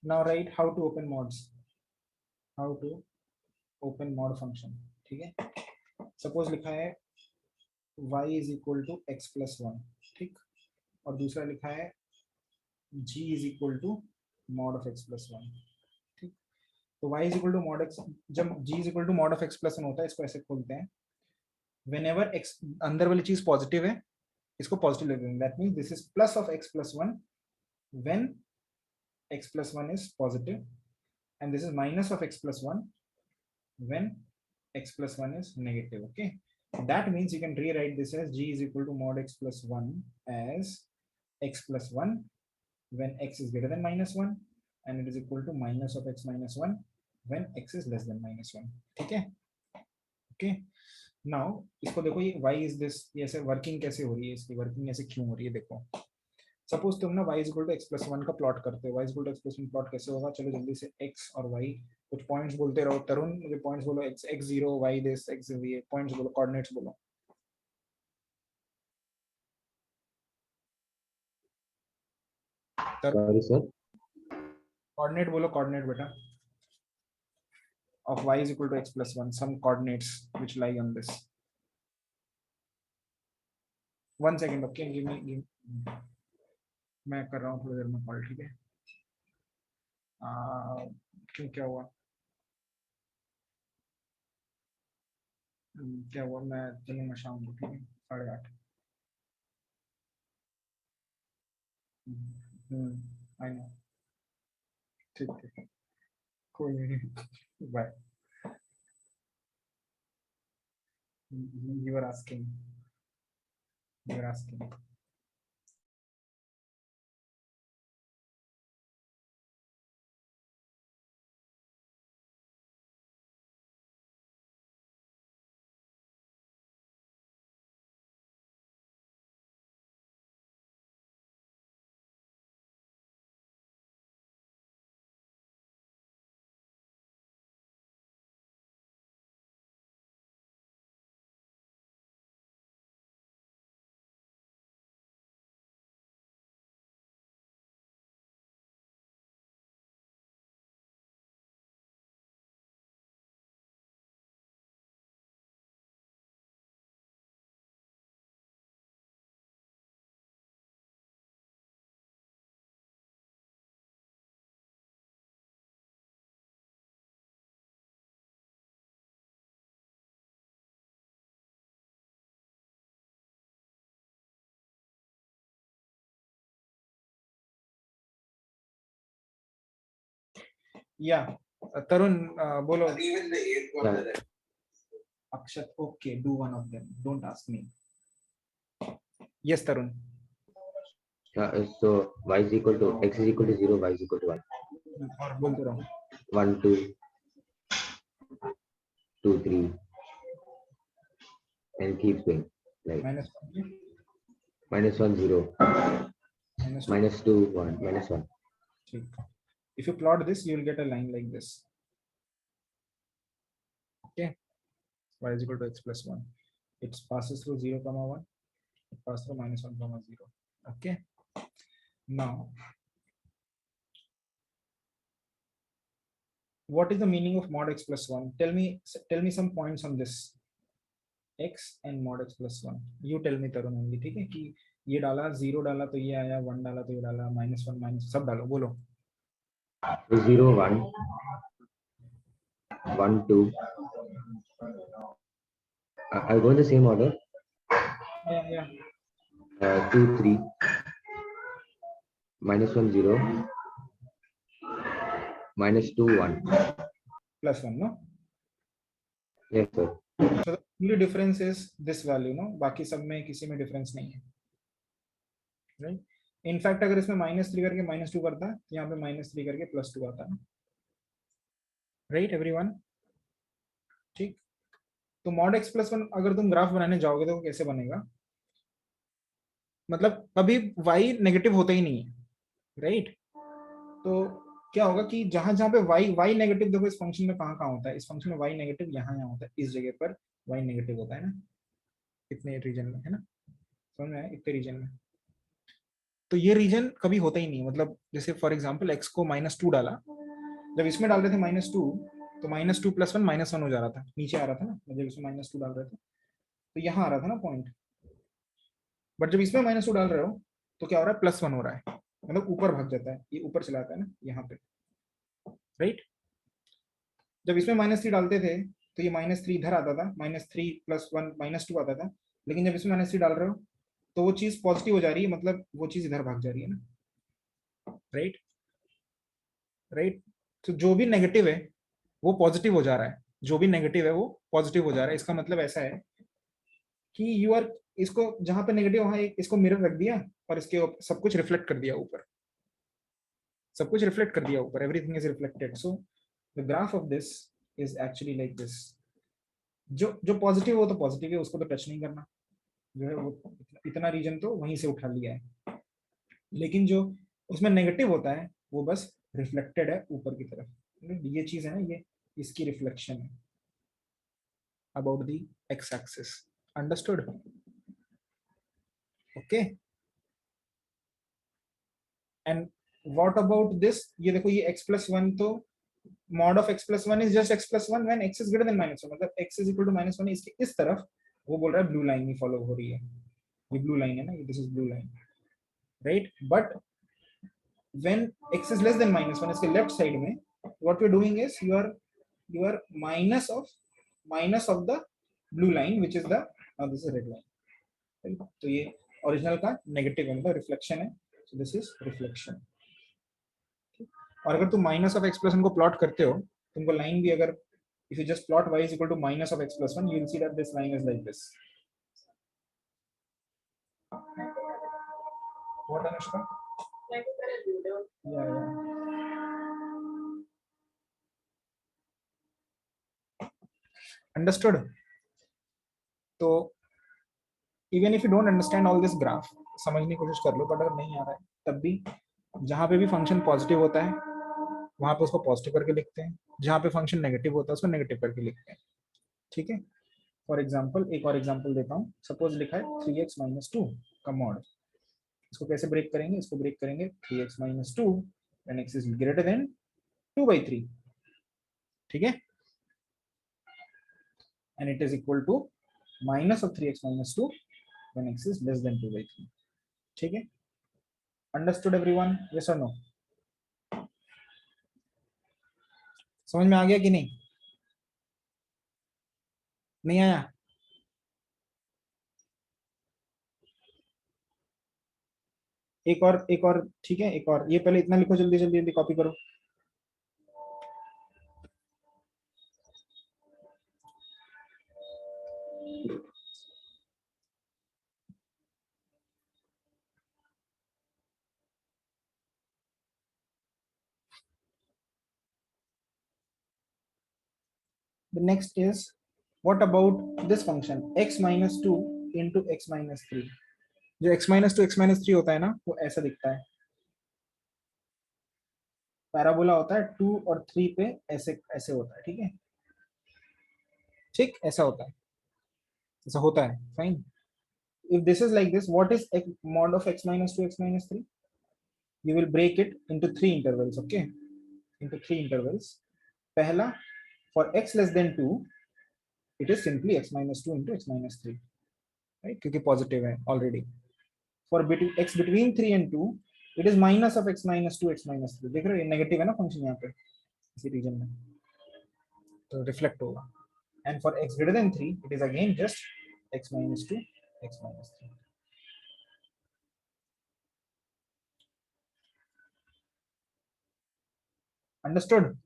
Now right how to open mods, how to open mod function. ठीक है, suppose लिखा है y is equal to X plus one, ठीक, और दूसरा लिखा है g is equal to mod of X plus one, ठीक। तो y is equal to mod X, जब g is equal to mod of X plus one होता है, इसको ऐसे खोलते हैं, वेन एवर एक्स अंदर वाली चीज पॉजिटिव है इसको पॉजिटिव लिख देंगे, that means this is plus of X plus one when x plus 1 is positive, and this is minus of x plus 1 when x plus 1 is negative. Okay, that means you can rewrite this as g is equal to mod x plus 1 as x plus 1 when x is greater than minus 1, and it is equal to minus of x minus 1 when x is less than minus 1. ठीक है, okay. Now इसको देखो, ये y is this, ये ऐसे working कैसे हो रही है, इसकी वर्किंग ऐसे क्यों हो रही है, देखो। सपोज तुम ना y equal to X plus one का प्लॉट करते हो, y equal to X plus one plot कैसे होगा, चलो जल्दी से x और y कुछ पॉइंट्स बोलते रहो। तरुण मुझे पॉइंट्स बोलो, x x zero y this x ये पॉइंट्स बोलो, कोऑर्डिनेट्स बोलो। सॉरी सर, कोऑर्डिनेट बोलो, कोऑर्डिनेट बेटा of y is equal to x plus 1, some coordinates which lie on this. 1 second, okay, give me मैं कर रहा हूँ थोड़ी देर में कॉल, ठीक है। क्यों, क्या हुआ, क्या हुआ, मैं चलूंगा शाम को, ठीक है, 8:30। आई नो, ठीक ठीक, कोई नहीं, bye. You were asking, you were asking. Yeah, Tarun, bolo. Even the 8 Akshat, okay, do one of them. Don't ask me. Yes, Tarun. so y is equal to x is equal to 0, y is equal to 1. और बोलते रहो। 1 2 2 3 and keep going like minus 1 0 minus 2 1 -1. If you plot this, you will get a line like this. Okay, y is equal to x plus 1. It passes through 0, 1. It passes through -1, 0. Okay. Now, what is the meaning of mod x plus 1? Tell me some points on this. x and mod x plus 1. You tell me, Tarun, only, ठीक है, कि ये डाला 0 डाला तो ये आया, 1 डाला तो ये डाला, -1 माइनस सब डालो, बोलो। 0 1 1 2. I'll go in the same order. Yeah. 2 3 -1 0 -2 1 plus 1, no? Yes sir. So the only difference is this value, no? बाकी सब में किसी में difference नहीं है, right? In fact, अगर इसमें -3 करके -2 करता, यहाँ पे -3 करके +2 आता है, right everyone? ठीक, तो mod x plus 1 अगर तुम ग्राफ बनाने जाओगे तो कैसे बनेगा, मतलब कभी y नेगेटिव होता ही नहीं है, राइट? तो क्या होगा कि जहां जहां पे y नेगेटिव, देखो इस फंक्शन में कहां कहां होता है, इस फंक्शन में y नेगेटिव यहाँ होता है, इस जगह पर y नेगेटिव होता है ना, इतने रीजन में, है ना, समझ में आया, इतने रीजन में। तो ये रीजन कभी होता ही नहीं, मतलब जैसे फॉर एग्जाम्पल x को -2 डाला, जब इसमें डाल रहे थे -2, तो -2 + 1 -1 हो जा रहा था, नीचे आ रहा था ना, जब इसमें -2 डाल रहे थे तो यहाँ आ रहा था ना पॉइंट। बट जब इसमें -2 डाल रहे हो तो क्या हो रहा है, +1 हो रहा है, मतलब ऊपर भाग जाता है, ये ऊपर चला आता है ना यहाँ पे, राइट। जब इसमें -3 डालते थे तो ये -3 इधर आता था, -3 + 1 -2 आता था, लेकिन जब इसमें -3 डाल रहे हो तो वो चीज पॉजिटिव हो जा रही है, मतलब वो चीज इधर भाग जा रही है ना, राइट। राइट। तो जो भी नेगेटिव है वो पॉजिटिव हो जा रहा है, जो भी नेगेटिव है वो पॉजिटिव हो जा रहा है। इसका मतलब ऐसा है कि यू आर, इसको जहां पे नेगेटिव वहां इसको मिरर रख दिया और इसके सब कुछ रिफ्लेक्ट कर दिया ऊपर, सब कुछ रिफ्लेक्ट कर दिया ऊपर, everything is reflected. So the graph of this is actually like this. जो जो पॉजिटिव हो तो पॉजिटिव है, उसको तो टच नहीं करना, जो है वो इतना रीजन तो वहीं से उठा लिया है, लेकिन जो उसमें नेगेटिव होता है वो बस रिफ्लेक्टेड है ऊपर की तरफ। ये चीज है ना, ये इसकी रिफ्लेक्शन है about the x axis. Understood? Okay. And what about this, ये देखो ये x+1, तो mod of x+1 is just x+1 when x is greater than -1, मतलब x is equal to -1 इसके इस तरफ, वो बोल रहा है ब्लू लाइन ही फॉलो हो रही है, ये ब्लू लाइन है ना, this is blue line, right. But when x is less than -1, इसके लेफ्ट साइड में what you're doing is you are minus of the blue line which is the, now this is red line, right? तो ये original का negative है, मतलब reflection है, so this is reflection। और अगर तुम -(x+1) को प्लॉट करते हो, तुमको लाइन भी अगर if you just plot y is equal to -(x+1), you will see that this line is like this। What, Anushka? Yeah, understood। तो even if you don't understand all this graph, समझने की कोशिश कर लो, but अगर नहीं आ रहा है तब भी जहां पे भी फंक्शन पॉजिटिव होता है वहां पे उसको पॉजिटिव करके लिखते हैं, जहां पे फंक्शन नेगेटिव होता है उसको नेगेटिव करके लिखते हैं, ठीक है। फॉर एग्जाम्पल एक और एग्जाम्पल देता हूँ, सपोज लिखा है 3x-2 का मॉड। इसको कैसे ब्रेक करेंगे, इसको ब्रेक करेंगे 3x-2 when x is greater than 2/3, ठीक है, and it is equal to minus of 3x-2 when x is less than 2/3, ठीक है। अंडरस्टूड एवरीवन, यस और नो? समझ में आ गया कि नहीं? नहीं आया? एक और ठीक है, एक और, ये पहले इतना लिखो, जल्दी जल्दी जल्दी कॉपी करो। The next is, what about this function x-2 into x-3? जो x-2 x-3 होता है ना, वो ऐसा दिखता है, पैराबोला होता है 2 और 3 पे ऐसे ऐसे होता है, ठीक है, ठीक ऐसा होता है, ऐसा होता है, fine. if this is like this, what is mod of x-2 x-3? You will break it into 3 intervals, okay, into 3 intervals। पहला, for x less than 2 it is simply x-2 into x-3, right, क्योंकि positive है already. for x between 3 and 2 it is minus of x-2 x-3, देख रहे हो negative है ना function यहाँ पे इसी रीजन में, तो रिफ्लेक्ट होगा। and for x greater than 3 it is again just x-2 x-3। Understood?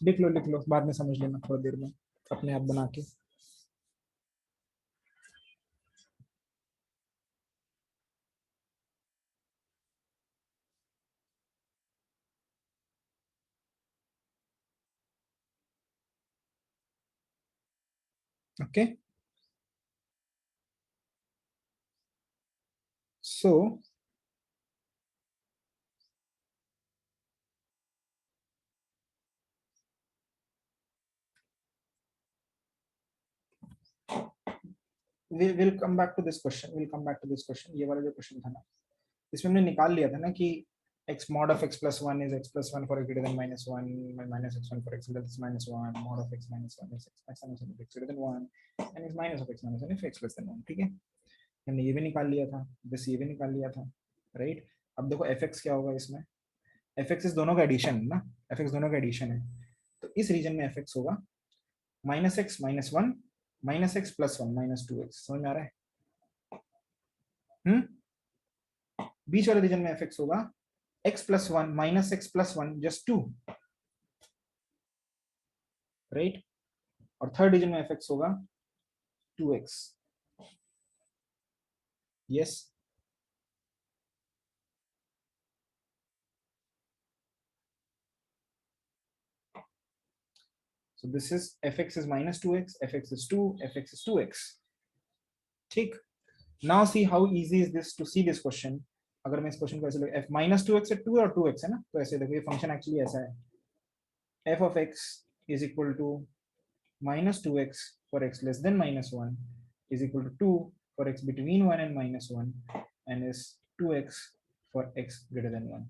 लिख लो, बाद में समझ लेना थोड़ी देर में अपने आप बना के। Okay, so we'll come back to this question, ये वाला जो क्वेश्चन था ना, इसमें हमने निकाल लिया था ना कि x mod of x plus 1 is x plus 1 for x greater than minus 1 minus x1 for x less than minus 1 mod of x minus 1 is x minus 1 x greater than 1 and is minus of x minus 1 if x less than 1. ठीक है, हमने ये भी निकाल लिया था, बस ये भी निकाल लिया था, राइट. अब देखो fx क्या होगा इसमें, fx इस दोनों का एडिशन ना, fx दोनों का एडिशन है, तो इस रीजन में fx होगा minus x minus 1 minus x plus 1 minus 2x. समझ में आ रहा है? बीच वाले रीजन में fx होगा x plus 1 minus x plus 1 just 2, right. और थर्ड रीजन में fx होगा 2x. yes. so this is fx is minus 2x, fx is 2, fx is 2x. ठीक. now see how easy is this to see this question. अगर मैं इस question को ऐसे f minus 2x है 2 और 2x है ना, तो ऐसे देखो ये फंक्शन एक्चुअली ऐसा है, f of x is equal to minus 2x for x less than minus 1 is equal to 2 for x between 1 and minus 1 and is 2x for x greater than 1.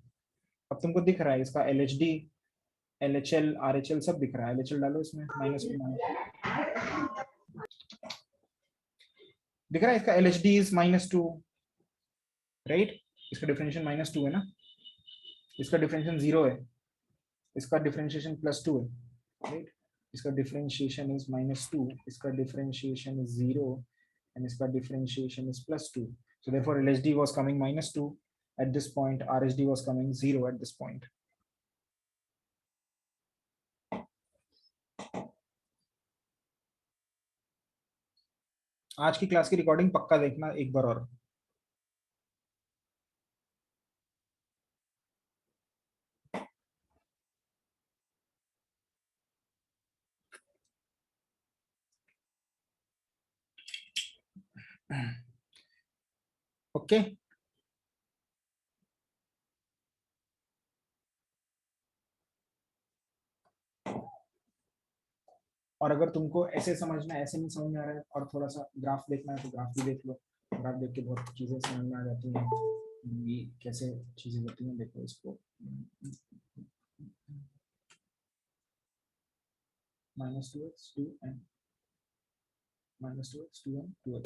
अब तुमको दिख रहा है इसका LHD, LHL, RHL सब दिख रहा है. LHL डालो इसमें, माइनस दिख रहा है इसका LHD is -2, राइट. इसका डिफरेंशिएशन -2 है ना, इसका डिफरेंशिएशन 0 है, इसका डिफरेंशिएशन +2 है, राइट. इसका डिफरेंशिएशन इज -2, इसका डिफरेंशिएशन इज 0 and इसका differentiation is +2. so therefore LHD was coming -2 at this point, RHD was coming 0 at this point. आज की क्लास की रिकॉर्डिंग पक्का देखना एक बार और. ओके. और अगर तुमको ऐसे समझना, ऐसे नहीं समझ में आ रहा है और थोड़ा सा ग्राफ देखना है तो ग्राफ भी देख लो. ग्राफ देख के बहुत चीजें समझ में आ जाती हैं, ये कैसे चीजें होती हैं. देखो इसको -2x 2 and -2x 2 and 2x.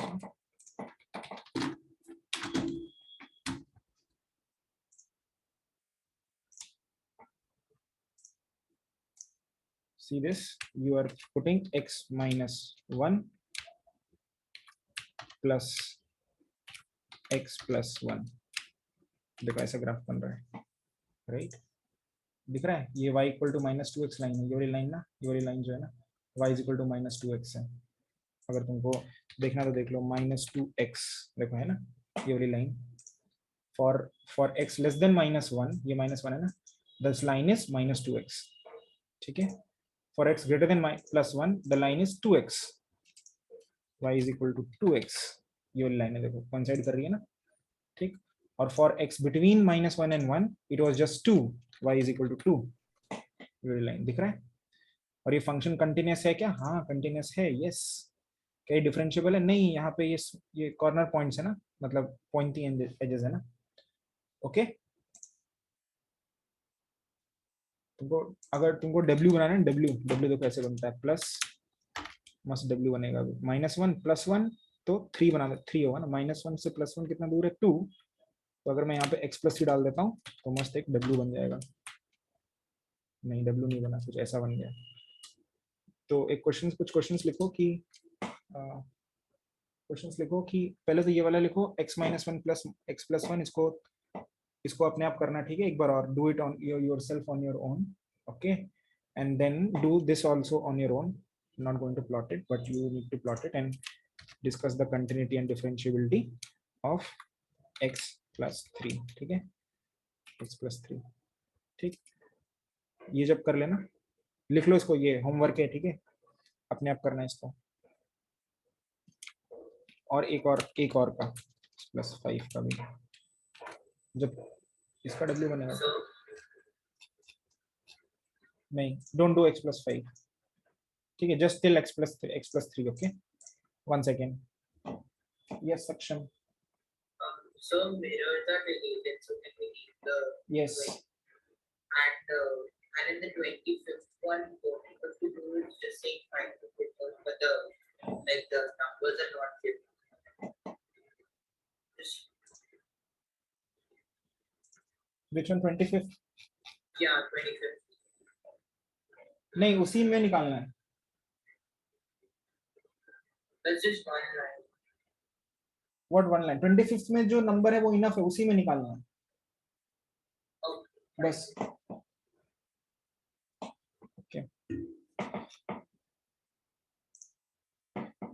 See this, you are putting x minus 1 plus x plus 1. देखो ऐसा ग्राफ बन रहा है, राइट. दिख रहा है ये y equal to -2x line है, ये वाली लाइन ना, ये वाली लाइन जो है ना y is equal to -2x है. अगर तुमको देखना तो देख लो, -2x देखो है ना, ये वाली line for x less than -1, ये -1 है ना, दिस लाइन इज -2x. ठीक है. for x greater than +1 the line is 2x, y is equal to 2x. ये वाली लाइन है देखो, कोइंसाइड कर रही है ना, ठीक. और for x between -1 and 1 it was just 2, y is equal to 2. ये वाली लाइन दिख रहा है. और ये फंक्शन कंटिन्यूअस है क्या? हाँ कंटिन्यूअस है. यस. क्या डिफरेंशिएबल है? नहीं, यहाँ पे ये कॉर्नर पॉइंट्स है ना, मतलब पॉइंटी एजेस है ना. ओके. तुमको अगर तुमको W बनाना है, W तो कैसे बनता है, प्लस मस्त W बनेगा. -1 + 1 तो 3 बना दे, 3 होगा ना. -1 से +1 कितना दूर है, 2. तो अगर मैं यहाँ पे x + 3 डाल देता हूँ तो मस्त एक W बन जाएगा. नहीं W नहीं बना, कुछ ऐसा बन गया. तो एक कुछ क्वेश्चंस लिखो कि पहले तो ये वाला लिखो x - 1 + x + 1, इसको अपने आप करना. ठीक है, एक बार और do it on yourself on your own. Okay. And then do this also on your own. not going to plot it but you need to plot it and discuss the continuity and differentiability of x plus 3. ठीक है, x plus 3. ठीक, ये जब कर लेना लिख लो इसको, ये होमवर्क है. ठीक है, अपने आप करना है इसको. और एक और का +5 का भी, जब इसका W बनेगा. नहीं, डोंट डू x + 5. ठीक है, just till x + 3. Okay, 1 second. Yes, section. So mirrors are deleted, so can we leave the Yes. and in the 25th one, what we have to do is just saying find the people, but the numbers are not given. Which one? 25th? Yeah, 25th. नहीं, उसी में निकालना है. That's just one line. What one line? 25th में जो number है वो enough है, उसी में निकालना है. Okay. बस. Okay.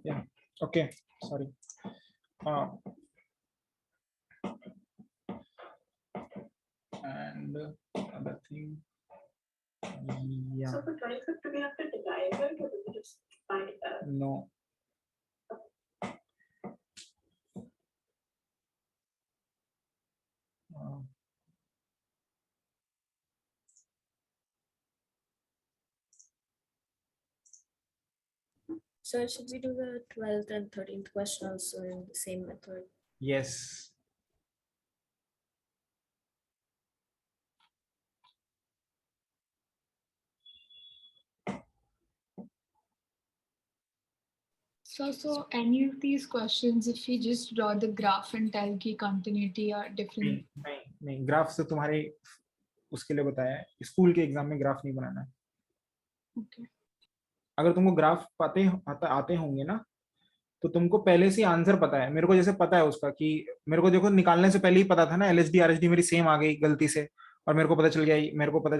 Yeah. Okay. Sorry. And other thing. Yeah. So for 25th, do we have to derive it, or do we just find it out? No. So should we do the 12th and 13th question also in the same method? Yes. So any of these questions, if we just draw the graph and tell ki continuity are different. नहीं, graph से तुम्हारे उसके लिए बताया है, school के exam में graph नहीं बनाना है. Okay. अगर तुमको ग्राफ आते होंगे ना, तो तुमको पहले से आंसर पता है. मेरे को जैसे पता है उसका कि मेरे को देखो निकालने से पहले ही पता था ना, LSD RSD मेरी सेम आ गई गलती से, और मेरे को पता चल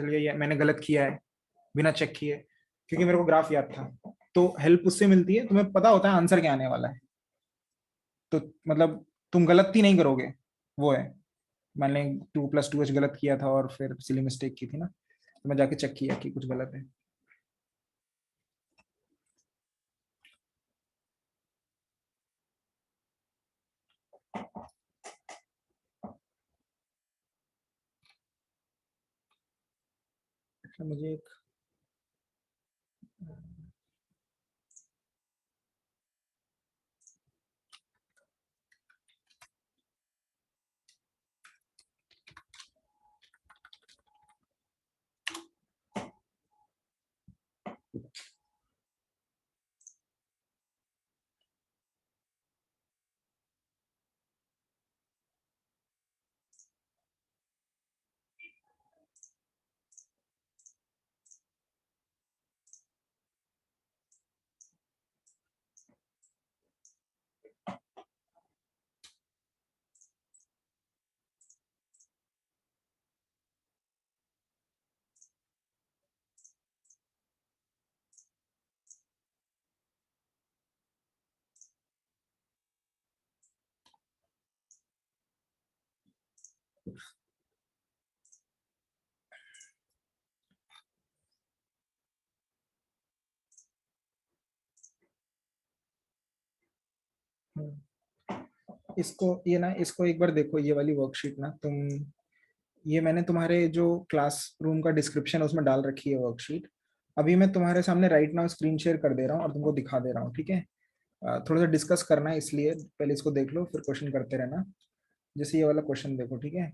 गया मैंने गलत किया है बिना चेक किए, क्योंकि मेरे को ग्राफ याद था. तो हेल्प उससे मिलती है, तुम्हें पता होता है आंसर क्या आने वाला है, तो मतलब तुम गलती नहीं करोगे. वो है, मैंने 2 + 2h गलत किया था और फिर सिली मिस्टेक की थी ना, तो मैं जाके चेक किया कि कुछ गलत है. मुझे एक इसको एक बार देखो, ये वाली वर्कशीट ना तुम, ये मैंने तुम्हारे जो क्लासरूम का डिस्क्रिप्शन है उसमें डाल रखी है वर्कशीट. अभी मैं तुम्हारे सामने राइट नाउ स्क्रीन शेयर कर दे रहा हूँ और तुमको दिखा दे रहा हूँ, ठीक है. थोड़ा सा डिस्कस करना है, इसलिए पहले इसको देख लो, फिर क्वेश्चन करते रहना. जैसे ये वाला क्वेश्चन देखो, ठीक है.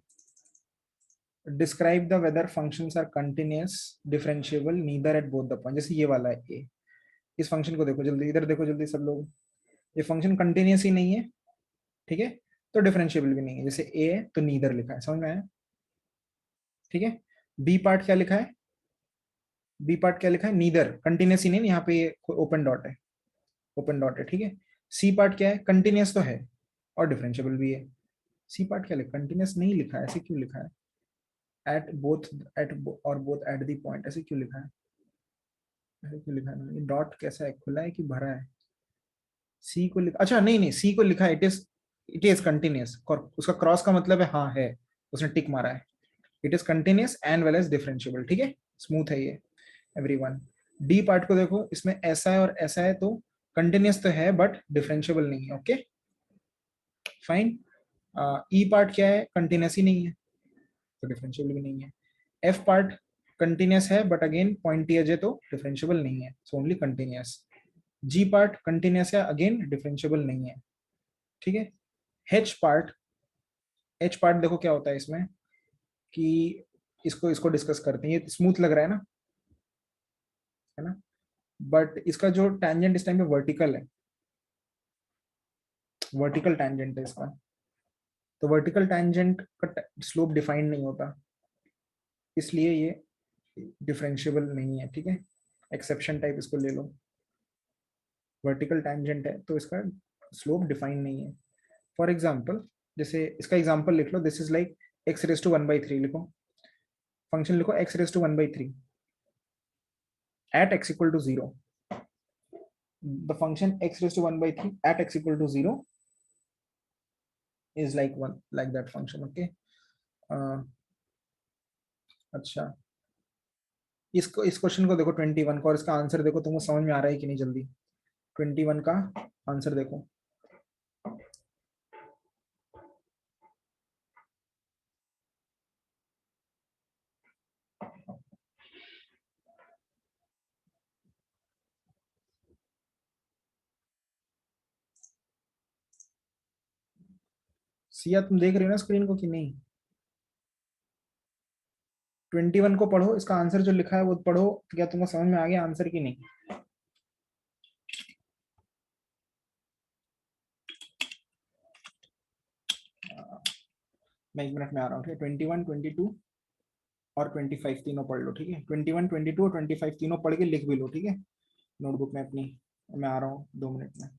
Describe the whether functions are continuous differentiable neither at both the point. जैसे ये वाला है ए, इस फंक्शन को देखो जल्दी, इधर देखो जल्दी सब लोग. ये फंक्शन कंटिन्यूअस ही नहीं है, ठीक है, तो डिफरेंशिएबल भी नहीं है. जैसे ए है तो नीदर लिखा है, समझ में आया, ठीक है. बी पार्ट क्या लिखा है, बी पार्ट क्या लिखा है, नीदर, कंटिन्यूअस ही नहीं, यहाँ पे ओपन डॉट है, ओपन डॉट है, ठीक है. सी पार्ट क्या है, कंटिन्यूअस तो है और डिफरेंशिएबल भी है. सी पार्ट क्या लिखा, कंटिन्यूअस नहीं लिखा है, ऐसे क्यों लिखा है. एट बोथ, और बोथ एट द पॉइंट, ऐसे क्यों लिखा है, ऐसे क्यों लिखा है. ये डॉट कैसा है, खुला है कि भरा है. सी को लिखा, अच्छा नहीं सी को लिखा है, इट इज कंटिन्यूअस, उसका क्रॉस का मतलब है हाँ है, उसने टिक मारा है. It is continuous and well as differentiable, ठीक है, स्मूथ है ये एवरीवन. डी पार्ट को देखो, इसमें ऐसा है और ऐसा है, तो कंटिन्यूअस तो है बट डिफरेंशिएबल नहीं है. Okay fine. ई पार्ट क्या है, कंटिन्यूअस ही नहीं है तो डिफरेंशिएबल भी नहीं है. एफ पार्ट कंटिन्यूअस है बट अगेन पॉइंटी एज है तो डिफरेंशिएबल नहीं है, सो ओनली कंटिन्यूअस. जी पार्ट कंटिन्यूअस है, अगेन डिफरेंशिएबल नहीं है, ठीक है। एच पार्ट देखो क्या होता है इसमें कि इसको इसको डिस्कस करते हैं, ये स्मूथ लग रहा है ना, बट इसका जो टैंजेंट इस टाइम पे वर्टिकल है, वर्टिकल टैंजेंट है इसका, तो वर्टिकल टैंजेंट का स्लोप डिफाइंड नहीं होता, इसलिए ये डिफरेंशिएबल नहीं है। ठीक है, एक्सेप्शन टाइप इसको ले लो, वर्टिकल टैंजेंट है तो इसका स्लोप डिफाइंड नहीं है। फॉर एग्जाम्पल, जैसे इसका एग्जाम्पल लिख लो, this is like X raise to 1/3 लिखो, फंक्शन लिखो X raise to 1/3 at x equal to 0, the function x raised to 1/3 at x equal to 0 is like one, like that function. Okay. अच्छा, इसको इस question को देखो 21 को, और इसका आंसर देखो, तुमको समझ में आ रहा है कि नहीं, जल्दी 21 का आंसर देखो। सिया तुम देख रहे हो ना स्क्रीन को कि नहीं? 21 को पढ़ो, इसका आंसर जो लिखा है वो पढ़ो, क्या तुमको समझ में आ गया आंसर कि नहीं? मैं 1 मिनट में आ रहा हूँ। ठीक है, 21, 22 और 25 तीनों पढ़ लो। ठीक है, 21, 22 और 25 तीनों पढ़ के लिख भी लो। ठीक है, नोटबुक में अपनी। मैं आ रहा हूँ 2 मिनट में।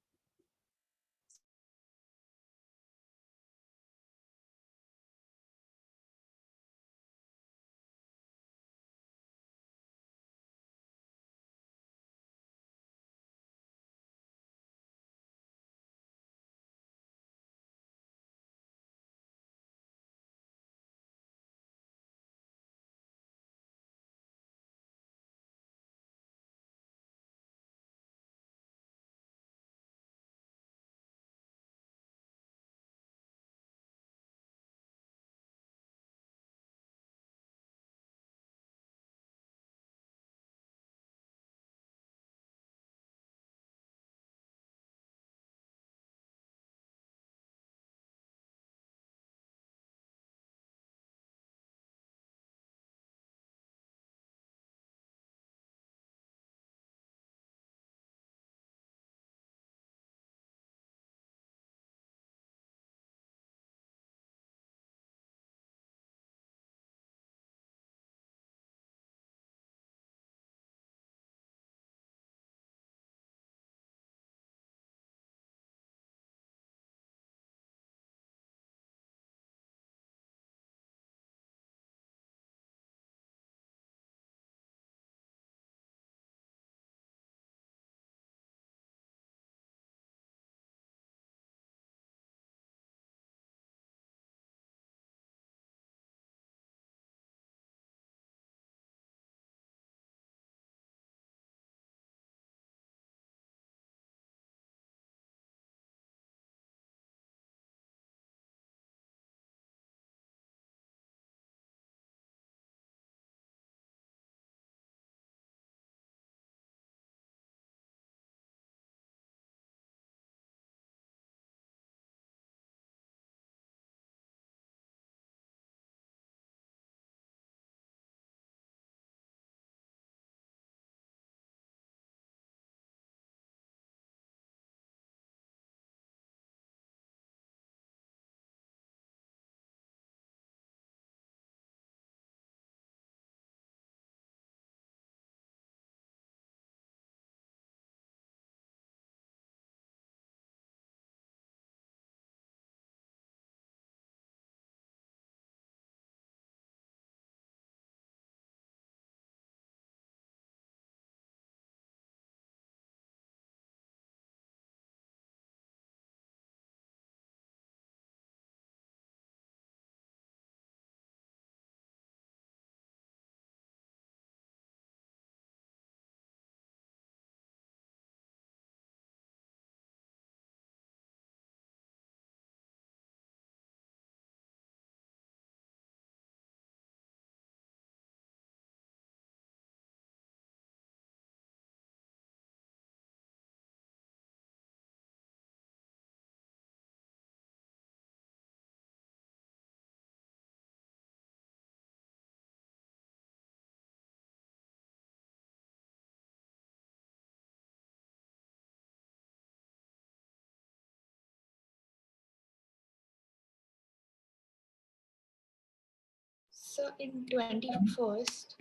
So in 21st,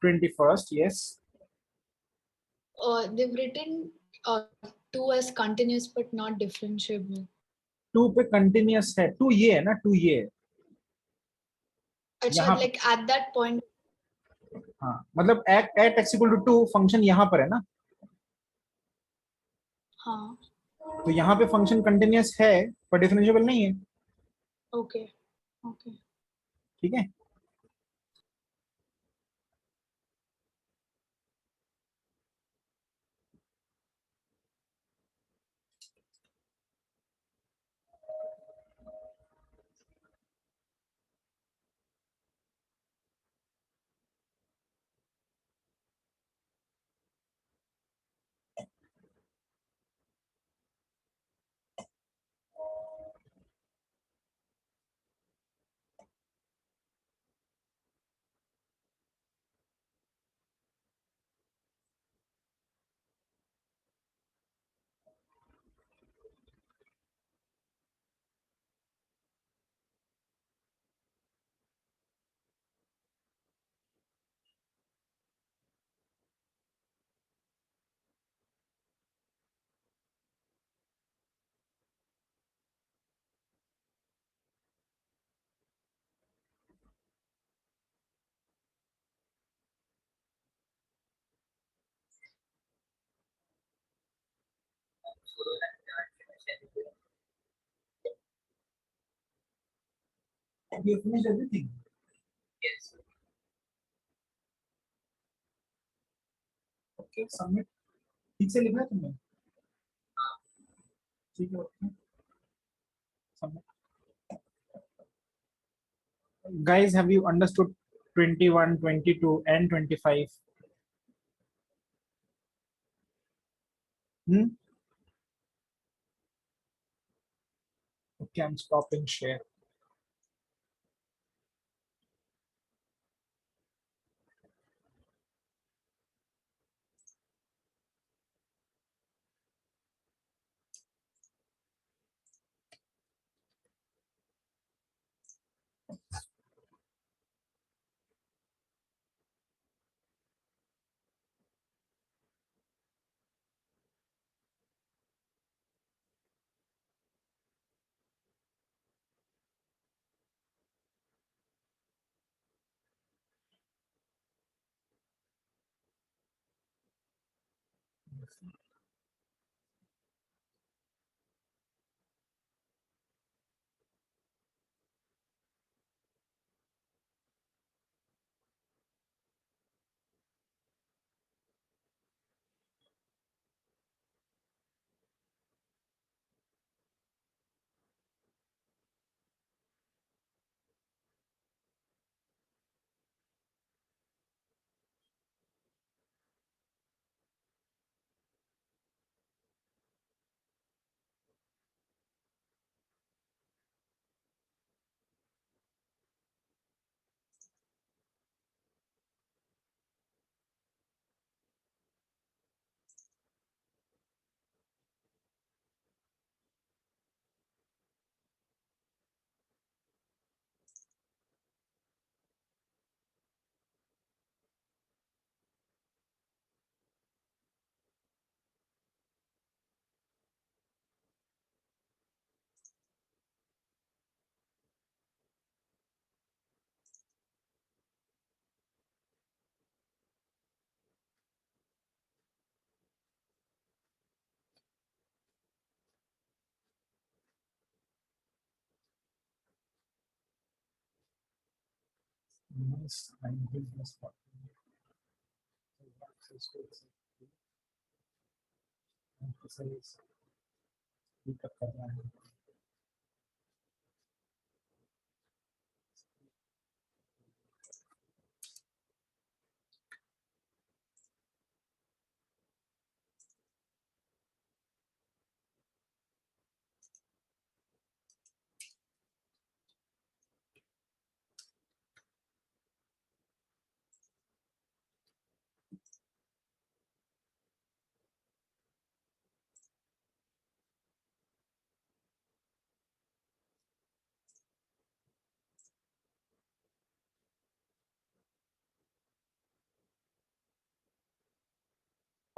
21st, yes. they've written 2 as continuous but not differentiable. 2 पे कंटिन्यूअस है, 2 ये है ना, 2 ये है अच्छा, यहाँ like at that point, हाँ, मतलब at x equal to 2 function यहाँ पर है ना, हाँ, तो यहाँ पे फंक्शन कंटिन्यूअस है पर डिफरेंशिएबल नहीं है, okay, okay. ठीक है। So You finished everything? yes. Okay, submit. ठीक से लिखा है तुमने? ठीक है, okay. Submit. Guys, have you understood 21, 22 and 25? Okay, I'm stopping share. Yes, I will just emphasize pick up करना है.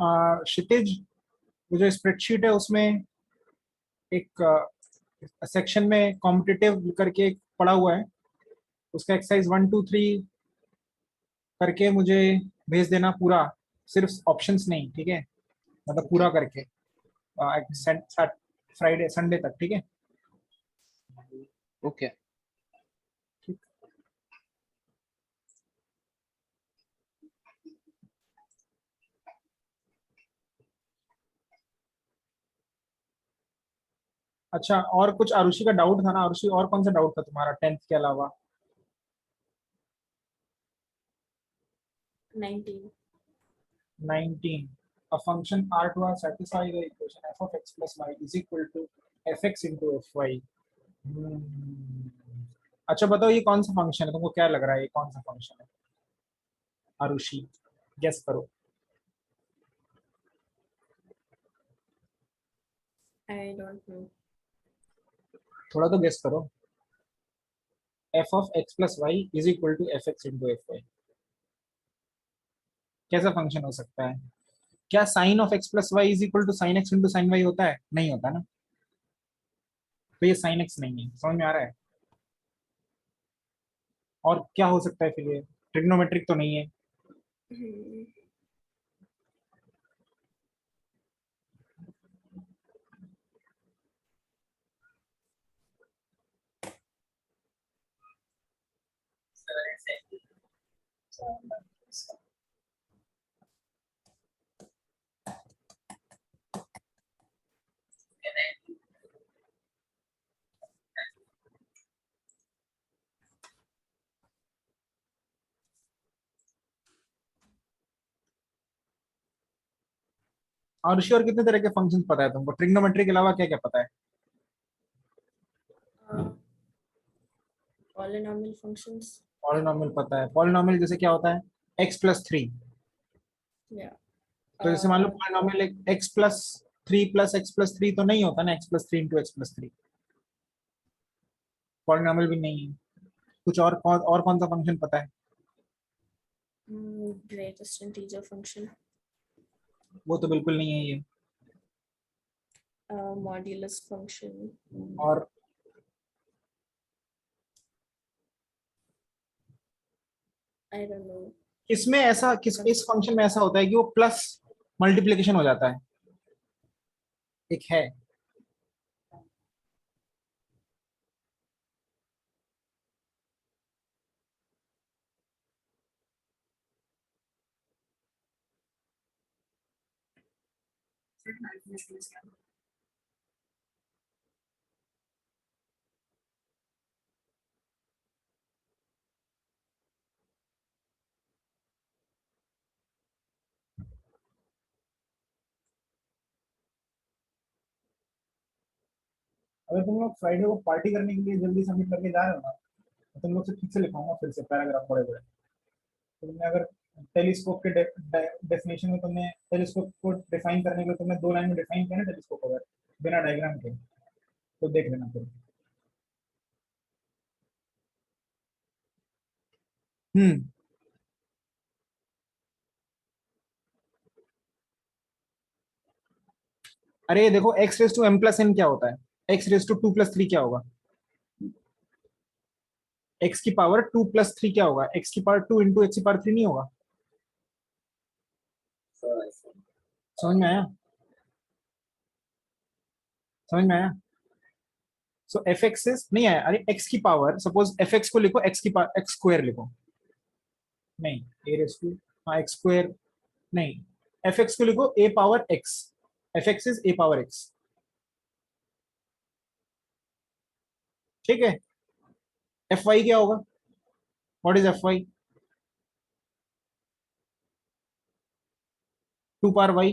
क्षितिज, वो जो स्प्रेडशीट है उसमें एक सेक्शन में कॉम्पिटिटिव करके एक पड़ा हुआ है, उसका एक्सरसाइज 1 2 3 करके मुझे भेज देना पूरा, सिर्फ ऑप्शंस नहीं, ठीक है, मतलब पूरा करके फ्राइडे संडे तक, ठीक है। ओके। अच्छा, और कुछ आरुषि का डाउट था ना? आरुषि, और कौन सा डाउट था तुम्हारा 10th के अलावा? 19. 19. A function R2 satisfy the equation f of x plus y is equal to fx into fy. अच्छा बताओ, ये कौन सा फंक्शन है? तुमको क्या लग रहा है ये कौन सा फंक्शन है? आरुषि, गेस करो। I don't know. थोड़ा तो गेस करो। f of x plus y is equal to fx into fy, कैसा फंक्शन हो सकता है? क्या sine of x plus Y is equal to sine X into sine Y होता है? नहीं होता ना, तो ये साइन एक्स नहीं है, समझ में आ रहा है? और क्या हो सकता है फिर? ये ट्रिग्नोमेट्रिक तो नहीं है। Hmm. और ऋषि, और कितने तरह के फंक्शंस पता है तुमको? ट्रिग्नोमेट्री के अलावा क्या क्या पता है? Polynomial functions. पॉलिनोमियल पता है। पॉलिनोमियल जैसे क्या होता है? x plus 3। Yeah. तो जैसे मान लो polynomial x plus 3 plus x plus 3 तो नहीं होता ना, x plus 3 into x plus 3 polynomial भी नहीं है। कुछ और कौन सा फंक्शन पता है? Greatest integer function. वो तो बिल्कुल नहीं है ये। Modulus function. और I don't know. इसमें ऐसा इस फंक्शन में ऐसा होता है कि वो प्लस मल्टीप्लिकेशन हो जाता है, एक है। अगर तुम लोग फ्राइडे को पार्टी करने के लिए जल्दी सबमिट करके जा रहे हो ना, तो तुम लोग से ठीक से लिखाऊंगा फिर से पैराग्राफ बड़े बड़े। तो तुमने अगर टेलीस्कोप के डेफिनेशन में तुमने टेलीस्कोप को डिफाइन करने के लिए तुमने 2 लाइन में डिफाइन किया ना टेलीस्कोप, अगर बिना डायग्राम के, तो देख लेना फिर। हम्म। अरे देखो, x raise to m plus n क्या होता है? x रेस टू 2 प्लस 3 क्या होगा? x की पावर 2 प्लस 3 क्या होगा? x की पावर 2 इंटू x की पावर 3 नहीं होगा? समझ में आया? समझ में आया? सो एफ एक्स नहीं आया? अरे x की पावर, सपोज एफ एक्स को लिखो x की पावर x स्क्वायर लिखो, नहीं a रेस टू, हाँ x स्क्वायर नहीं, एफ एक्स को लिखो a power x, F X is a power x, ठीक है। एफ वाई क्या होगा? What is F Y? 2 power y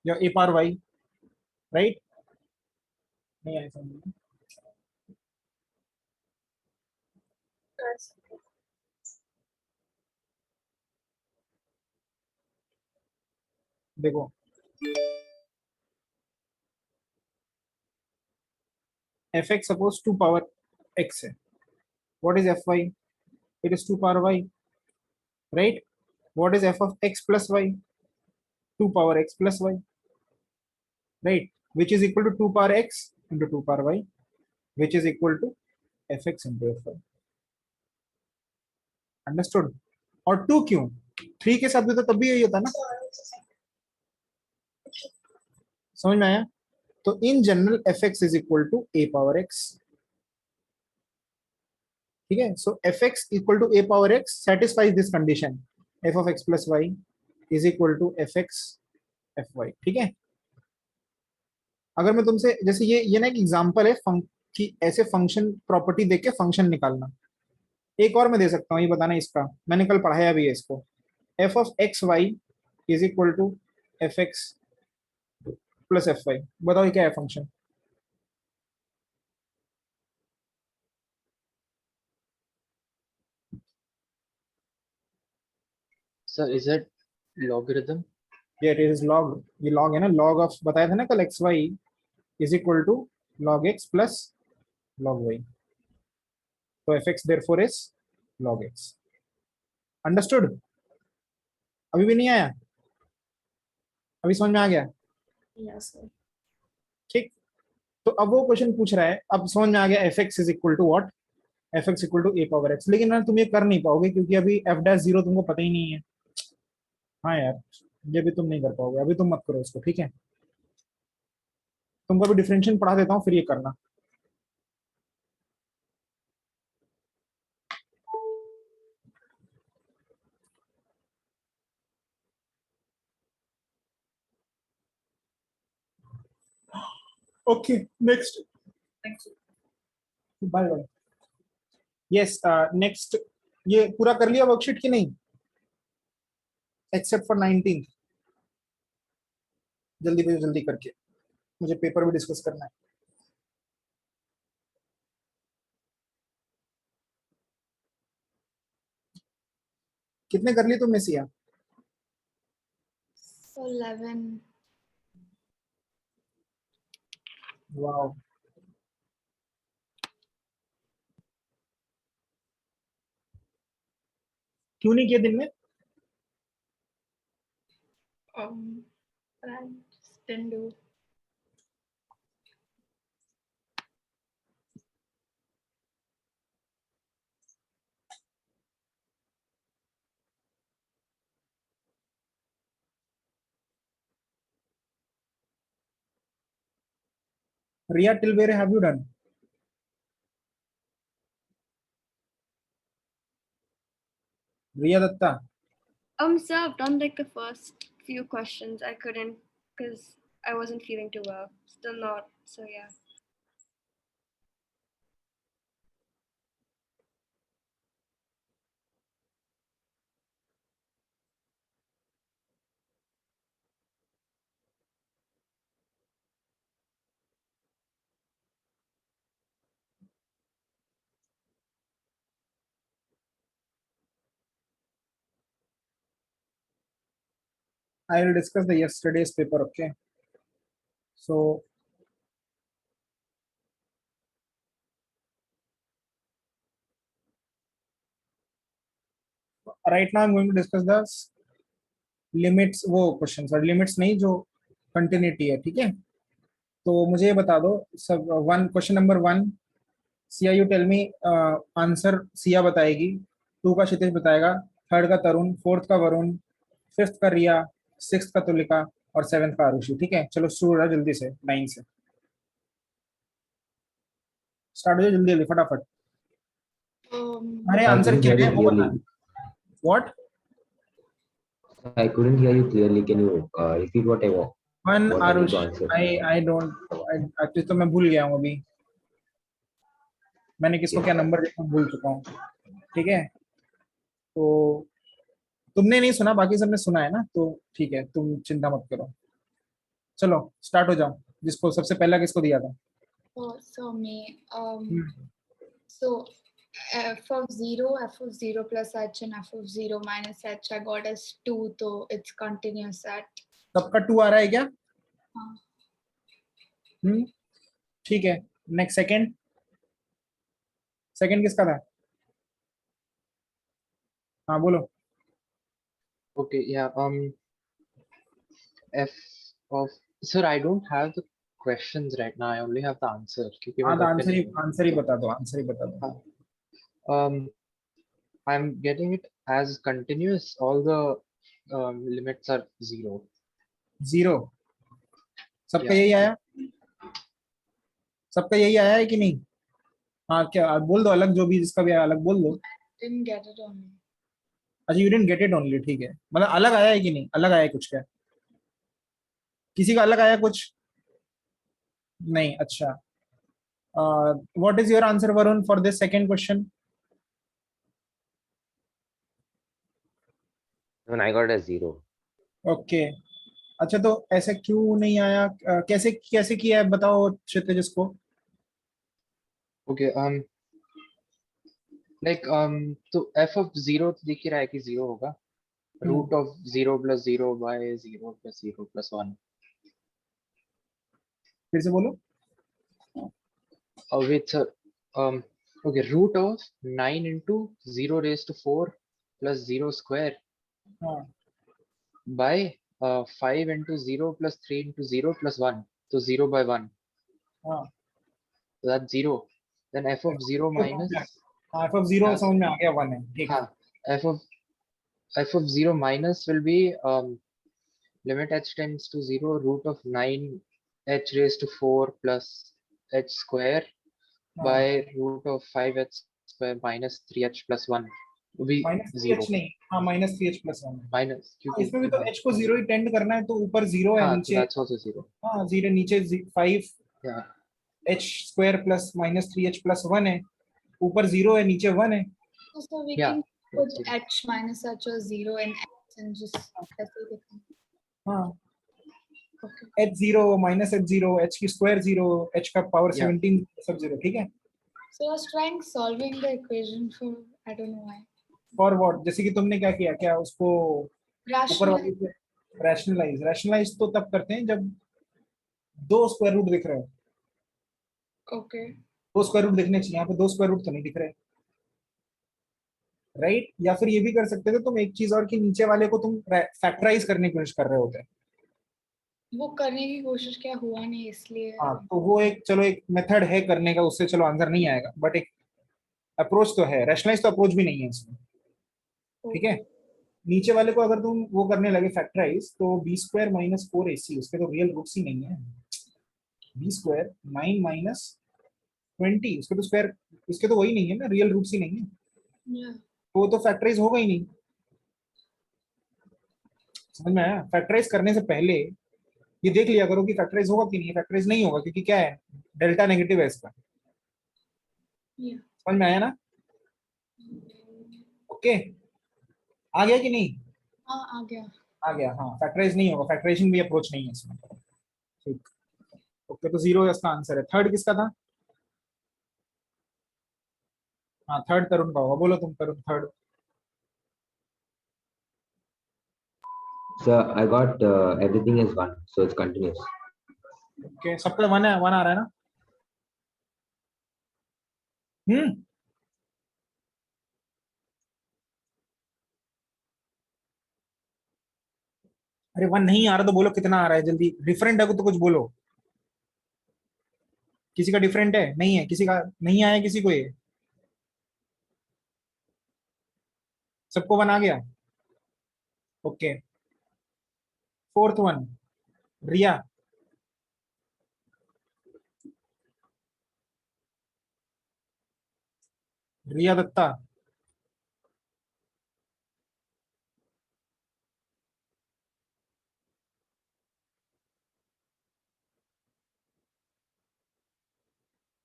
या a पावर y, राइट? नहीं आया समझ में? देखो, F X suppose 2 power x है, what is F Y? It is 2 power y, right? What is F of x plus y? 2 power x plus y, right, which is equal to 2 power x into 2 power y, which is equal to fx into fy. Understood? और 2 क्यों? 3 के साथ भी तो तब भी यही होता ना, समझ में आया? तो in general fx is equal to a power x, ठीक है? So fx equal to a power x satisfies this condition, f of x plus y is equal to fx fy, ठीक है? अगर मैं तुमसे जैसे ये ना एक एग्जांपल है कि ऐसे फंक्शन प्रॉपर्टी देख के फंक्शन निकालना, एक और मैं दे सकता हूँ, ये बताना इसका, मैंने कल पढ़ाया भी है इसको, f of x y is equal to fx plus fy, बताओ ये क्या है function? Sir, is it logarithm? ये इट इज लॉग, ये लॉग है ना, लॉग ऑफ बताया था ना कल, X Y is equal to log X plus log Y, तो F X therefore is log X. Understood? अभी भी नहीं आया? अभी समझ में आ गया? Yes, sir. ठीक, तो अब वो क्वेश्चन पूछ रहा है, अब समझ में आ गया F X is equal to what, F X equal to A power X, लेकिन ना तुम ये कर नहीं पाओगे क्योंकि अभी एफ डैश जीरो तुमको पता ही नहीं है। हाँ यार, ये भी तुम नहीं कर पाओगे, अभी तुम मत करो इसको, ठीक है? तुमको अभी डिफरेंशिएशन पढ़ा देता हूँ, फिर ये करना। Okay next, bye bye. Yes next, ये पूरा कर लिया वर्कशीट की नहीं? एक्सेप्ट फॉर 19, जल्दी भेजो, जल्दी करके, मुझे पेपर भी डिस्कस करना है। कितने कर लिए तुमने सिया? 11. वाओ, क्यों नहीं किया दिन में? But I just didn't do. Riya, till where have you done? Riya Datta, Sir, I've done like the first few questions. I couldn't because I wasn't feeling too well. Still not. So yeah. I will discuss the yesterday's paper, okay? So, right now I'm going to discuss the limits, वो questions और limits नहीं, जो continuity है, ठीक है? तो मुझे ये बता दो सब, one question number 1, Siya you tell me, answer Siya बताएगी, 2 का क्षितिज बताएगा, 3rd का तरुण, 4th का वरुण, 5th का रिया, 6th का तुलिका और 7th का आरुषि, ठीक है? चलो शुरू हो जाओ जल्दी से, 9 से स्टार्ट हो जाओ, जल्दी जल्दी फटाफट। अरे I आंसर couldn't क्या hear है you वो clearly. बता। What? I couldn't hear you clearly. Can you repeat what I want? One What I need Aarush, to answer? I don't, actually तो मैं भूल गया हूँ अभी, मैंने किसको क्या नंबर दिया भूल चुका हूँ, ठीक है? तो तुमने नहीं सुना, बाकी सबने सुना है ना, तो ठीक है, तुम चिंता मत करो। चलो स्टार्ट हो जाओ, जिसको सबसे पहला किसको दिया था? Oh, so me. So f of 0 plus h and f of 0 minus h I got as 2, so it's continuous at. सबका 2 आ रहा है क्या? हाँ. ठीक है, नेक्स्ट सेकंड, सेकंड किसका था? हाँ बोलो। Okay, yeah. f of sir I don't have the questions right now, I only have the answer क्योंकि हाँ मैं तो घर पे नहीं आंसर ही बता दो, आंसर ही बता दो। हूँ। I'm getting it as continuous, all the limits are 0. 0 सबका Yeah. यही आया, सबका यही आया है कि नहीं? हाँ क्या आप बोल दो, अलग जो भी जिसका भी आया अलग बोल दो। Didn't get it on me. अच्छा you didn't get it only, ठीक है, मतलब अलग आया है कि नहीं, अलग आया है कुछ क्या, किसी का अलग आया कुछ नहीं? अच्छा what is your answer Varun for this second question? When I got a 0. Okay अच्छा तो ऐसे क्यों नहीं आया, कैसे कैसे किया है बताओ क्षितिज इसको। Okay. Like तो f of 0 तो दिख ही रहा है कि 0 होगा, root of 0 plus 0 by 0 plus 0 plus 1. फिर से बोलो। Wait sir, okay, root of 9 into 0 raised to 4 plus 0 square हाँ by 5 into 0 plus 3 into 0 plus 1, so 0 by 1, हाँ so that's 0. Then f of 0 minus, f of 0 हाँ, समझ में आ गया, 1 है, ठीक है। हाँ, f of 0 minus will be limit h tends to 0 root of 9 h raised to 4 plus h square by root of 5h square minus 3h plus 1 will be minus 0. h नहीं, हाँ माइनस 3h प्लस 1 है। Minus क्योंकि इसमें भी तो हाँ, h को 0 ही tend करना है, तो ऊपर 0 है, हाँ, so नीचे that's also 0. हाँ 0 नीचे 5 Yeah. h square plus minus 3h plus 1 है, ऊपर 0 है नीचे 1 है। So we Yeah, can that's put zero. h minus h or 0 and x and just ऐसे ही लिखना। हाँ Okay. h0 minus h0 h की स्क्वायर 0 h का पावर Yeah. 17 सब 0, ठीक है। So I was trying solving the equation for I don't know why. For what, जैसे कि तुमने क्या किया, क्या उसको ऊपर वाली Rational. रैशनलाइज, रैशनलाइज तो तब करते हैं जब दो स्क्वायर रूट दिख रहे हो, Okay. दो स्क्वायर रूट दिखने चाहिए, यहाँ पे दो स्क्वायर रूट तो नहीं दिख रहे, राइट। या फिर ये भी कर सकते थे तुम एक चीज और, कि नीचे वाले को तुम फैक्टराइज करने की कोशिश कर रहे होते। वो करने की कोशिश क्या हुआ नहीं इसलिए। हाँ तो वो एक, चलो एक मेथड है करने का, उससे चलो आंसर नहीं आएगा, बट एक अप्रोच तो है, रैशनलाइज तो अप्रोच भी नहीं है इसमें, ठीक है। नीचे वाले को अगर तुम वो करने लगे फैक्टराइज, तो बी स्क्वायर माइनस 4ac, उसके तो रियल रूट्स ही नहीं है। बी स्क्वायर 9 माइनस 20, उसके तो स्क्वायर, उसके तो वही नहीं है ना, रियल रूट्स ही नहीं है, Yeah. तो वो तो फैक्टराइज होगा ही नहीं। समझ में आया? फैक्टराइज करने से पहले ये देख लिया करो कि फैक्टराइज होगा कि नहीं। फैक्टराइज नहीं होगा क्योंकि क्या है, डेल्टा नेगेटिव है इसका। Yeah. समझ में आया ना? ओके आ गया कि नहीं? हाँ आ गया। आ गया, हाँ फैक्टराइज नहीं होगा, फैक्टराइजेशन भी अप्रोच नहीं है इसमें, ठीक। ओके तो 0 इसका आंसर है। थर्ड किसका था? हाँ थर्ड तरुण का होगा, बोलो तुम Tarun third. So I got everything is 1, so it's continuous. Okay सबका 1 है, 1 आ रहा है ना? अरे 1 नहीं आ रहा तो बोलो कितना आ रहा है, जल्दी। डिफरेंट है तो कुछ बोलो। किसी का डिफरेंट है? नहीं है किसी का, नहीं आया किसी को ये? सबको 1 आ गया? Okay fourth one, Riya. Riya Datta.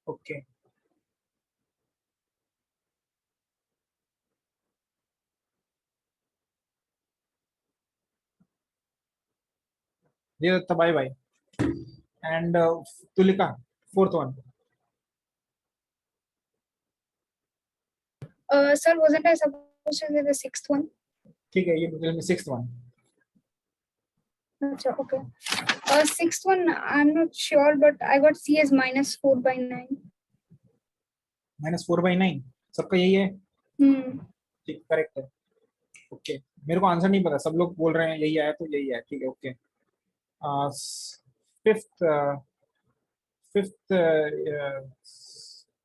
Okay Riya Datta bye bye. And Tulika fourth one. Sir, wasn't I supposed to say the sixth one? ठीक है ये sixth one. Achha, okay. Sixth one, I'm not sure, but I got C as minus 4 by 9. -4/9 सबका यही है? ठीक correct है। Okay मेरे को आंसर नहीं पता, सब लोग बोल रहे हैं यही आया तो यही है, ठीक है okay. fifth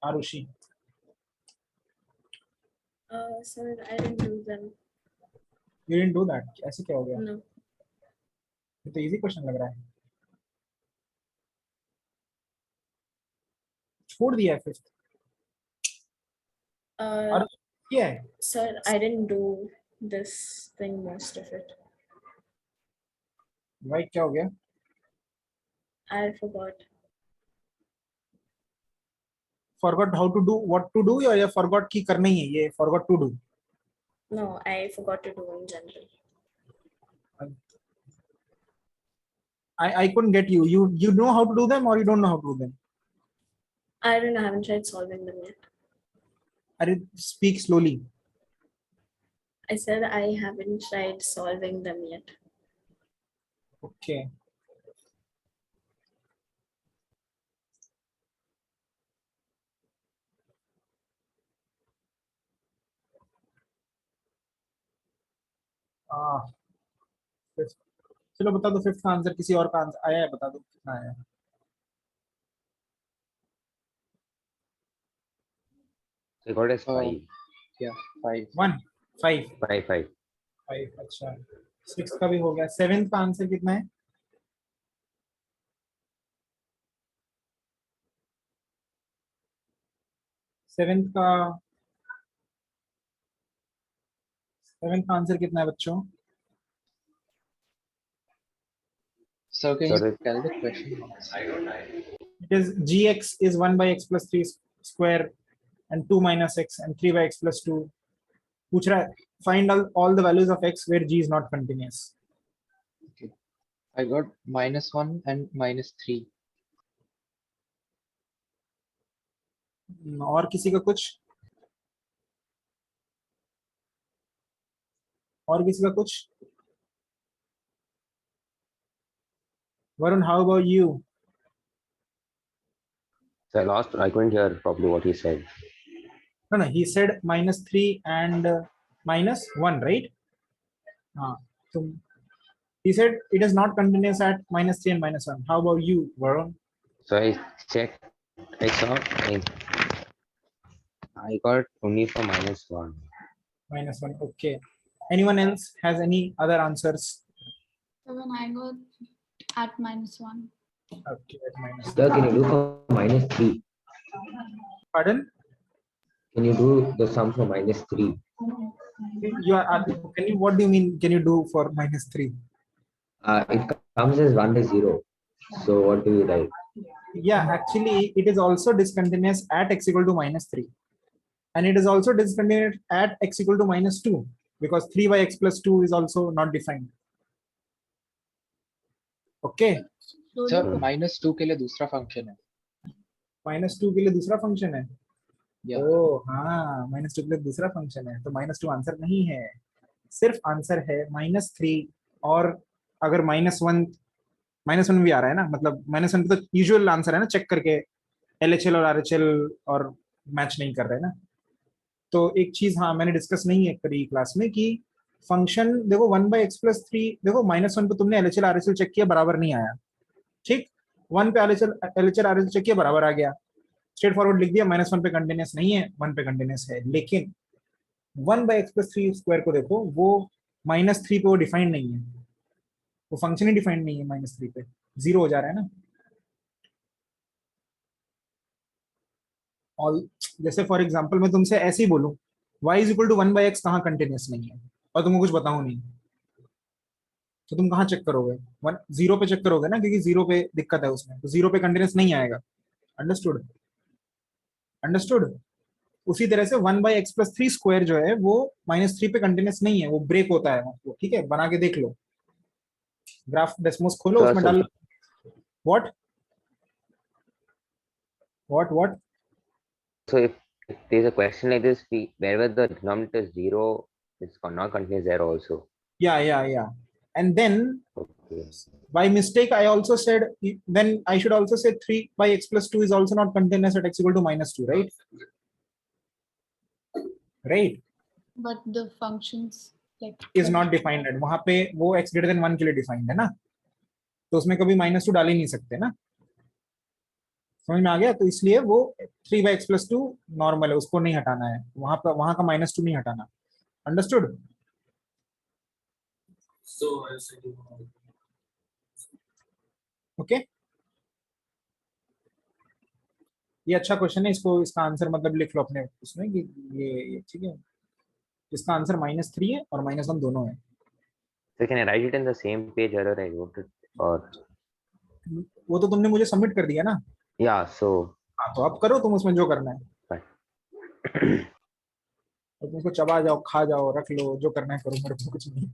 Arushi. Sir, I didn't do them. You didn't do that. ऐसे क्या हो गया? No. ये तो इजी क्वेश्चन लग रहा है. छोड़ दिया है फिफ्थ. और क्या है? Sir, I didn't do this thing, most of it. भाई क्या हो गया? I forgot. Forgot how to do, what to do, या ये forgot की करना ही है, ये forgot to do. No, I forgot to do in general. I couldn't get you. You know how to do them or you don't know how to do them? I don't know, I haven't tried solving them yet. Are speak slowly. I said I haven't tried solving them yet. Okay. Fifth. चलो बता दो fifth का answer. किसी और का answer आया है? बता दो कितना आया है. I got as 5. Yeah, 5. 1 5 5. 5. अच्छा, सिक्स का भी हो गया. सेवेंथ का आंसर कितना है? सेवेंथ का आंसर कितना है बच्चों? So can you Sorry. tell the question? It is gx is 1 by x plus 3 square and 2 minus x and 3 by x plus 2. पूछ रहा है find all the values of x where g is not continuous. I got -1 and -3. और किसी का कुछ? और किसी का कुछ? Varun, how about you? So I couldn't hear properly what he said. No, he said -3 and -1, right? So he said it is not continuous at -3 and -1. How about you, Varun? So I checked. I saw. I got only for -1. -1. Okay. Anyone else has any other answers? When I got at -1. Okay, at minus. Sir, can you do for -3? Pardon? Can you do the sum for -3? You are. Can you? What do you mean? Can you do for -3? It comes as 1 by 0. So what do you write? Yeah, actually, it is also discontinuous at x equal to -3, and it is also discontinuous at x equal to -2 because 3 by x plus 2 is also not defined. Okay. Sir, -2 के लिए दूसरा function है. -2 के लिए दूसरा function है. Yeah. ओ हाँ, -2 के लिए दूसरा फंक्शन है, तो -2 आंसर नहीं है. सिर्फ आंसर है -3. और अगर -1 भी आ रहा है ना, मतलब -1 तो यूजुअल आंसर है ना, चेक करके LHL और RHL और मैच नहीं कर रहे ना. तो एक चीज हाँ मैंने डिस्कस नहीं है करी क्लास में कि फंक्शन देखो 1 by x plus 3, देखो -1 पे तुमने LHL RHL चेक किया, बराबर नहीं आया. ठीक, 1 पे LHL RHL चेक किया, बराबर आ गया. स्ट्रेट फॉरवर्ड लिख दिया, -1 पे कंटिन्यूस नहीं है, 1 पे कंटिन्यूस है. लेकिन 1 by x plus 3 स्क्वायर को देखो, वो -3 पे वो डिफाइंड नहीं है, वो फंक्शन ही डिफाइंड नहीं है. -3 पे 0 हो जा रहा है ना. और जैसे फॉर एग्जांपल मैं तुमसे ऐसे ही बोलूं y is equal to 1 by x कहाँ कंटिन्यूस नहीं है और तुमको कुछ बताऊं नहीं, तो तुम कहाँ चेक करोगे? 0 पे चेक करोगे ना, क्योंकि 0 पे दिक्कत है उसमें, तो 0 पे कंटिन्यूस नहीं आएगा. अंडरस्टूड? उसी तरह से 1 by x plus 3 स्क्वायर जो है वो -3 पे कंटिन्यूस नहीं है, वो ब्रेक होता है वो. ठीक है, बना के देख लो, ग्राफ डेस्मोस खोलो, उसमें डाल. What So if there's a question like this, wherever the denominator is 0, it's not continuous there also. Yeah. And then Okay. by mistake I also said, then I should also say 3 by x plus 2 is also not continuous at x equal to -2, right? But the functions like Is not defined. वहां पे वो x greater than 1 के लिए defined है ना. तो उसमें कभी -2 डाल ही नहीं सकते ना, समझ में आ गया? तो इसलिए वो 3/x+2 नॉर्मल है, उसको नहीं हटाना है, वहां पर वहां का -2 नहीं हटाना। Understood? So I said you know, okay, ये अच्छा क्वेश्चन है, इसको इसका आंसर मतलब लिख लो अपने उसमें कि ये ठीक है, इसका आंसर -3 है और -1 दोनों है। So can I write it in the same page error I wrote it, or वो तो तुमने मुझे सबमिट कर दिया ना, yeah? So हाँ तो अब करो तुम उसमें जो करना है, और तुम उसको चबा जाओ, खा जाओ, रख लो, जो करना है करो, मेरे को कुछ नहीं।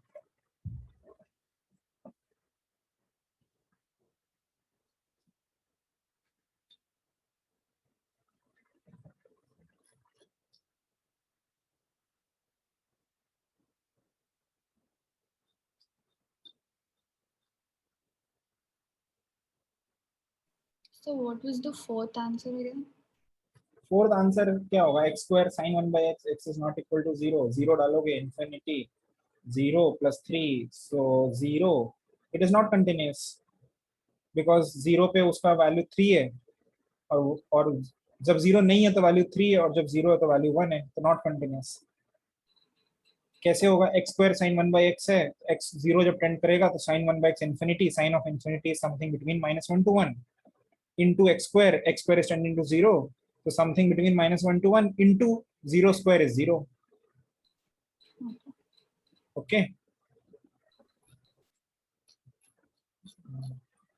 So what was the fourth answer again? Fourth answer क्या होगा? x² sin 1/x, x is not equal to 0, 0 डालोगे infinity, 0 + 3, so 0, it is not continuous because 0 पे उसका वैल्यू 3 है, और जब 0 नहीं है तो वैल्यू 3 है, और जब 0 है तो वैल्यू 1 है, तो नॉट कंटिन्यूस। कैसे होगा? x² sin 1/x है, x 0 जब टेंड करेगा तो sin 1/x infinity, sin of infinity is something between -1 to 1 into x² is tending to 0, so something between -1 to 1 into 0² is 0. Okay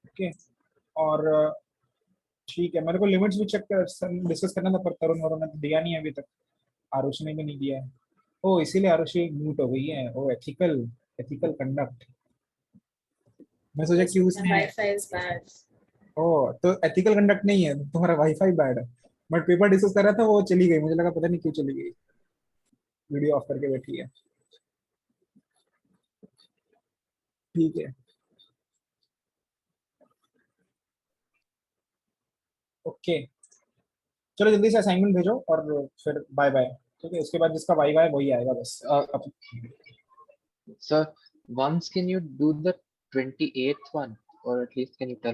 okay, और ठीक है, मेरे को लिमिट्स भी चेक डिस्कस करना था, पर तरुण वरुण ने तो दिया नहीं है अभी तक, आरुषि ने भी नहीं दिया है। ओ इसीलिए आरुषि म्यूट हो गई है। ओ एथिकल एथिकल कंडक्ट, मैं सोचा कि उसने Wi-Fi is bad. ओ तो एथिकल कंडक्ट नहीं है, तुम्हारा वाईफाई बैड है। बट पेपर डिस्कस कर रहा था, वो चली गई, मुझे लगा पता नहीं क्यों चली गई, वीडियो ऑफ करके बैठी है। ठीक है, ओके, चलो जल्दी से असाइनमेंट भेजो और फिर बाय बाय। ठीक है, उसके बाद जिसका वाई है वही आएगा बस। Sir, once can you do the 28th one, or at least can you tell